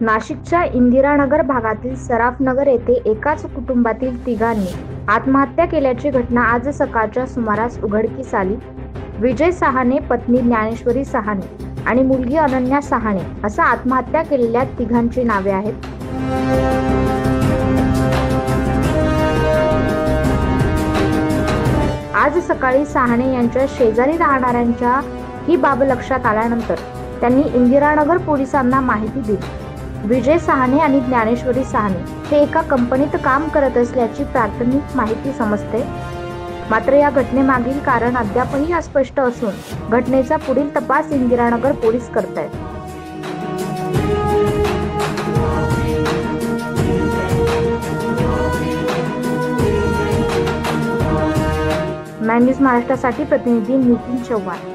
नाशिकच्या इंदिरानगर भागातील सराफनगर येथे एकाच कुटुंबातील तिघांनी आत्महत्या केल्याची घटना आज सकाळच्या सुमारास उघडकीस आली। विजय साहाणे, पत्नी ज्ञानेश्वरी साहाणे आणि मुलगी अनन्या साहाणे असा आत्महत्या केलेल्या तिघांची नावे आहेत। आज सकाळी साहाणे यांच्या शेजारी राहणाऱ्यांच्या ही बाब लक्षात आल्यानंतर त्यांनी इंदिरानगर पोलिसांना माहिती दिली। विजय साहाणे आणि ज्ञानेश्वरी साहाणे हे एका कंपनीत काम करत असल्याची प्राथमिक माहिती समजते। मात्र या घटनेमागील कारण अद्यापही अस्पष्ट असून घटनेचा पुढील तपास इंदिरानगर पोलीस करतायत। मॅन न्यूज महाराष्ट्रासाठी प्रतिनिधी नितीन चव्हाण।